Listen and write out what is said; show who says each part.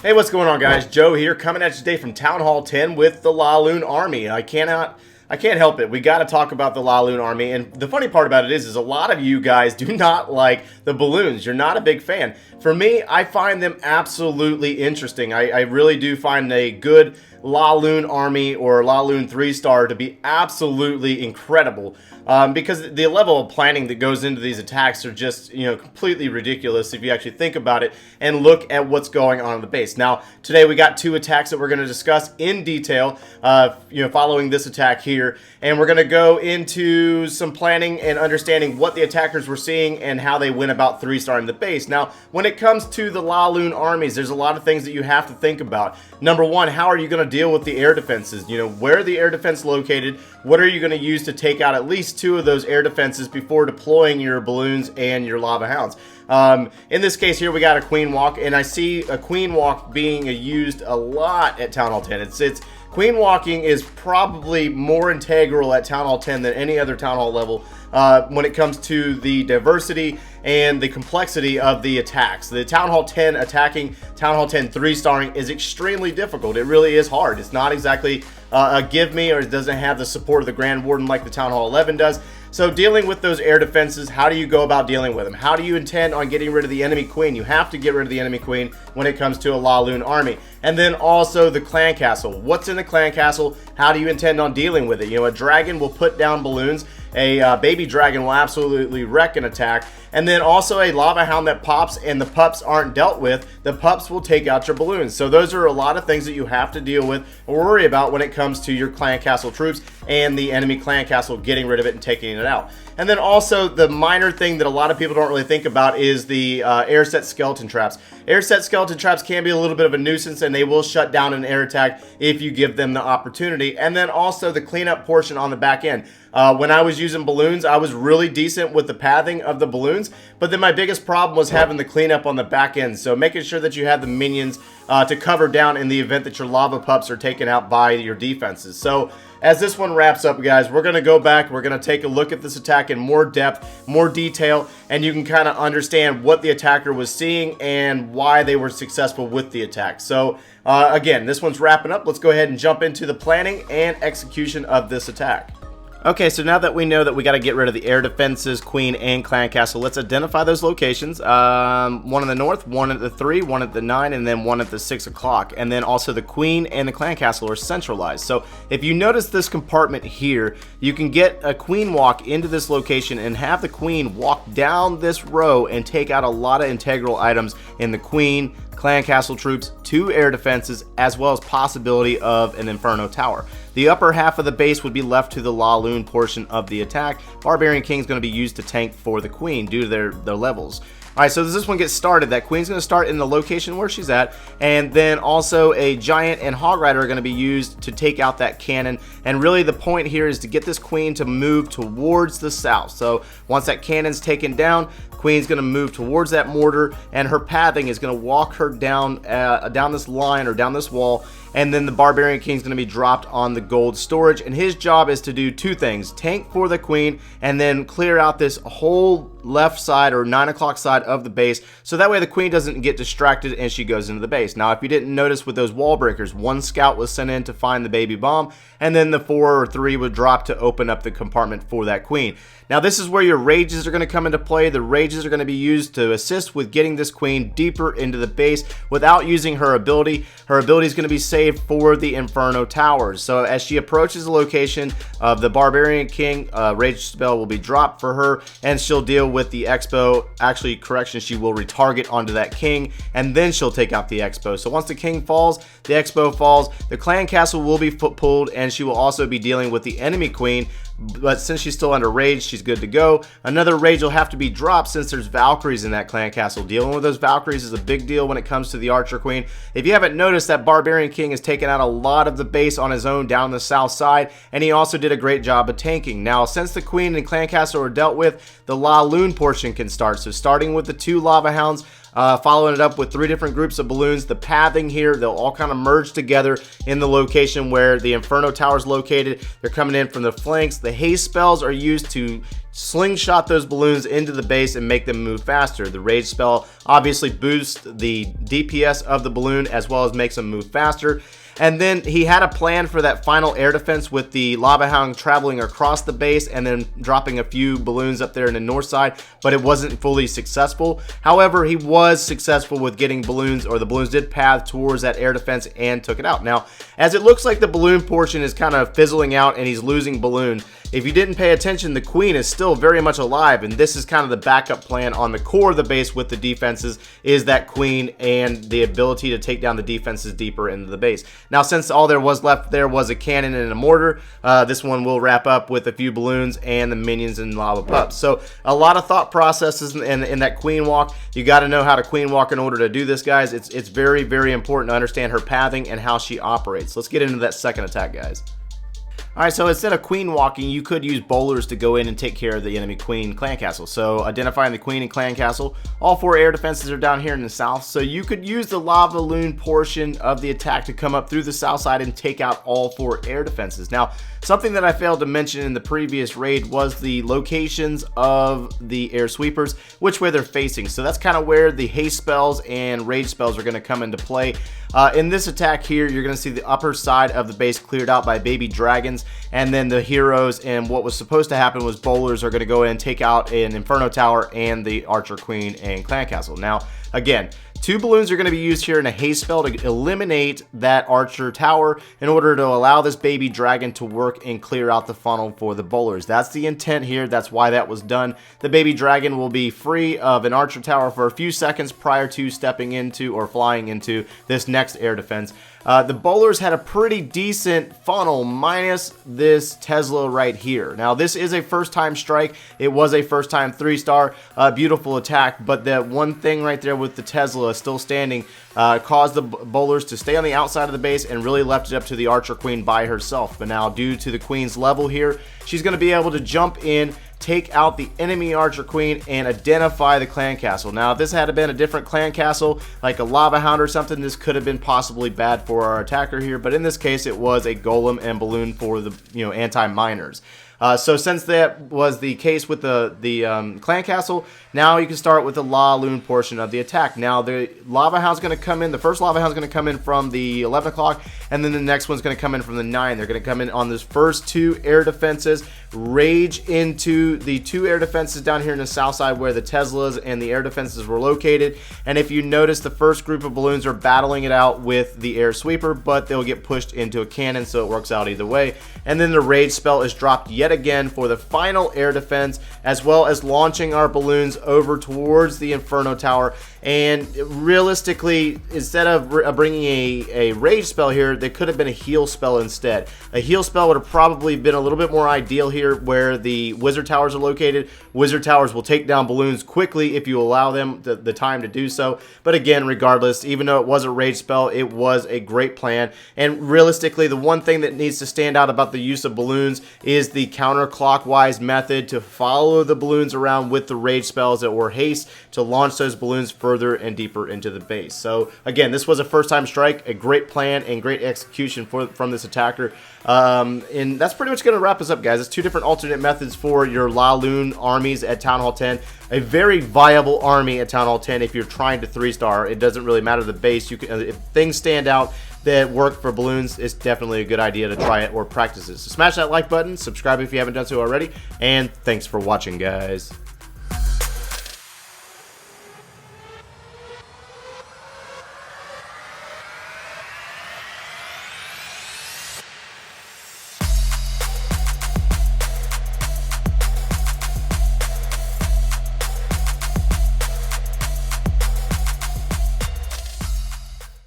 Speaker 1: Hey, what's going on, guys? Joe here, coming at you today from Town Hall 10 with the LaLoon Army. I can't help it. We got to talk about the LaLoon Army, and the funny part about it is a lot of you guys do not like the balloons. You're not a big fan. For me, I find them absolutely interesting. I really do find a good LaLoon Army or LaLoon 3-star to be absolutely incredible, because the level of planning that goes into these attacks are just, completely ridiculous if you actually think about it and look at what's going on in the base. Now, today we got two attacks that we're going to discuss in detail, following this attack here, and we're going to go into some planning and understanding what the attackers were seeing and how they went about 3-starring the base. Now, when it comes to the LaLoon armies, there's a lot of things that you have to think about. Number one, how are you going to deal with the air defenses? Where are the air defense located? What are you going to use to take out at least two of those air defenses before deploying your balloons and your lava hounds? In this case here, we got a queen walk, and I see a queen walk being used a lot at Town Hall 10. It's queen walking is probably more integral at Town Hall 10 than any other Town Hall level when it comes to the diversity and the complexity of the attacks. The Town Hall 10 attacking Town Hall 10 3-starring is extremely difficult. It really is hard. It's not exactly a give me, or it doesn't have the support of the Grand Warden like the Town Hall 11 does. So dealing with those air defenses, how do you go about dealing with them? How do you intend on getting rid of the enemy queen? You have to get rid of the enemy queen when it comes to a LaLoon army. And then also the clan castle. What's in the clan castle? How do you intend on dealing with it? A dragon will put down balloons. A baby dragon will absolutely wreck an attack. And then also a lava hound that pops and the pups aren't dealt with. The pups will take out your balloons. So those are a lot of things that you have to deal with or worry about when it comes to your clan castle troops and the enemy clan castle getting rid of it and taking it out. And then also the minor thing that a lot of people don't really think about is the air set skeleton traps. Air set skeleton traps can be a little bit of a nuisance, and they will shut down an air attack if you give them the opportunity. And then also the cleanup portion on the back end. When I was using balloons, I was really decent with the pathing of the balloons, but then my biggest problem was having the cleanup on the back end. So making sure that you have the minions to cover down in the event that your lava pups are taken out by your defenses. So as this one wraps up, guys, we're going to go back, we're going to take a look at this attack in more depth, more detail, and you can kind of understand what the attacker was seeing and why they were successful with the attack. So again, this one's wrapping up. Let's go ahead and jump into the planning and execution of this attack. Okay, so now that we know that we got to get rid of the air defenses, queen, and clan castle, let's identify those locations. One in the north, one at the 3, one at the 9, and then one at the 6 o'clock. And then also the queen and the clan castle are centralized. So if you notice this compartment here, you can get a queen walk into this location and have the queen walk down this row and take out a lot of integral items in the queen, clan castle troops, 2 air defenses, as well as possibility of an inferno tower. The upper half of the base would be left to the LaLoon portion of the attack. Barbarian King is going to be used to tank for the queen due to their levels. Alright, so as this one gets started, that queen's going to start in the location where she's at, and then also a giant and hog rider are going to be used to take out that cannon. And really the point here is to get this queen to move towards the south. So once that cannon's taken down, queen's going to move towards that mortar, and her pathing is going to walk her down this line or down this wall, and then the Barbarian King's going to be dropped on the gold storage, and his job is to do 2 things: tank for the queen and then clear out this whole left side or 9 o'clock side of the base, so that way the queen doesn't get distracted and she goes into the base. Now, if you didn't notice with those wall breakers, 1 scout was sent in to find the baby bomb, and then the 4 or 3 would drop to open up the compartment for that queen. Now, this is where your rages are going to come into play. The rages are going to be used to assist with getting this queen deeper into the base without using her ability. Her ability is going to be saved for the Inferno Towers. So as she approaches the location of the Barbarian King, rage spell will be dropped for her, and she'll deal with the Expo. Actually, correction, she will retarget onto that king, and then she'll take out the Expo. So once the king falls, the Expo falls, the clan castle will be pulled, and she will also be dealing with the enemy queen. But since she's still under rage, she's good to go. Another rage will have to be dropped since there's Valkyries in that clan castle. Dealing with those Valkyries is a big deal when it comes to the Archer Queen. If you haven't noticed, that Barbarian King has taken out a lot of the base on his own down the south side, and he also did a great job of tanking. Now, since the Queen and clan castle are dealt with, the LaLoon portion can start. So starting with the 2 lava hounds, following it up with 3 different groups of balloons. The pathing here, they'll all kind of merge together in the location where the Inferno Tower is located. They're coming in from the flanks. The haste spells are used to slingshot those balloons into the base and make them move faster. The rage spell obviously boosts the DPS of the balloon as well as makes them move faster. And then he had a plan for that final air defense with the Lava Hound traveling across the base and then dropping a few balloons up there in the north side, but it wasn't fully successful. However, he was successful with getting balloons, or the balloons did path towards that air defense and took it out. Now, as it looks like the balloon portion is kind of fizzling out and he's losing balloon, if you didn't pay attention, the queen is still very much alive, and this is kind of the backup plan on the core of the base with the defenses, is that queen and the ability to take down the defenses deeper into the base. Now, since all there was left there was a cannon and a mortar, this one will wrap up with a few balloons and the minions and lava pups. So a lot of thought processes in that queen walk. You got to know how to queen walk in order to do this, guys. It's very, very important to understand her pathing and how she operates. Let's get into that second attack, guys. Alright, so instead of queen walking, you could use bowlers to go in and take care of the enemy queen clan castle. So identifying the queen and clan castle, all 4 air defenses are down here in the south, so you could use the LaLoon portion of the attack to come up through the south side and take out all 4 air defenses. Now, something that I failed to mention in the previous raid was the locations of the air sweepers, which way they're facing. So that's kind of where the haste spells and rage spells are going to come into play. In this attack here, you're going to see the upper side of the base cleared out by baby dragons, and then the heroes, and what was supposed to happen was bowlers are going to go in and take out an Inferno Tower and the Archer Queen and Clan Castle. Now, again, 2 balloons are going to be used here in a haste spell to eliminate that Archer Tower in order to allow this baby dragon to work and clear out the funnel for the bowlers. That's the intent here. That's why that was done. The baby dragon will be free of an Archer Tower for a few seconds prior to stepping into or flying into this next air defense. The bowlers had a pretty decent funnel minus this Tesla right here. Now, this is a first time strike. It was a first time 3-star, beautiful attack, but that one thing right there with the Tesla still standing caused the bowlers to stay on the outside of the base and really left it up to the Archer Queen by herself. But now, due to the Queen's level here, she's going to be able to jump in, take out the enemy Archer Queen, and identify the clan castle. Now, if this had been a different clan castle, like a Lava Hound or something, this could have been possibly bad for our attacker here, but in this case, it was a golem and balloon for the anti-miners. So since that was the case with the clan castle, now you can start with the LaLoon portion of the attack. Now the lava hound's going to come in. The first lava hound's going to come in from the 11 o'clock, and then the next one's going to come in from the 9. They're going to come in on this first 2 air defenses, rage into the 2 air defenses down here in the south side where the Teslas and the air defenses were located. And if you notice, the first group of balloons are battling it out with the air sweeper, but they'll get pushed into a cannon, so it works out either way. And then the rage spell is dropped yet again for the final air defense, as well as launching our balloons over towards the Inferno Tower. And realistically, instead of bringing a rage spell here, there could have been a heal spell instead. A heal spell would have probably been a little bit more ideal here where the wizard towers are located. Wizard towers will take down balloons quickly if you allow them the time to do so. But again, regardless, even though it was a rage spell, it was a great plan. And realistically, the one thing that needs to stand out about the use of balloons is the counterclockwise method to follow the balloons around with the rage spells that were haste to launch those balloons further and deeper into the base. So again, this was a first time strike, a great plan and great execution from this attacker. And that's pretty much going to wrap us up, guys. It's 2 different alternate methods for your LaLoon armies at Town Hall 10. A very viable army at Town Hall 10 if you're trying to 3-star. It doesn't really matter the base. You can, if things stand out that work for balloons, it's definitely a good idea to try it or practice it. So smash that like button, subscribe if you haven't done so already, and thanks for watching, guys.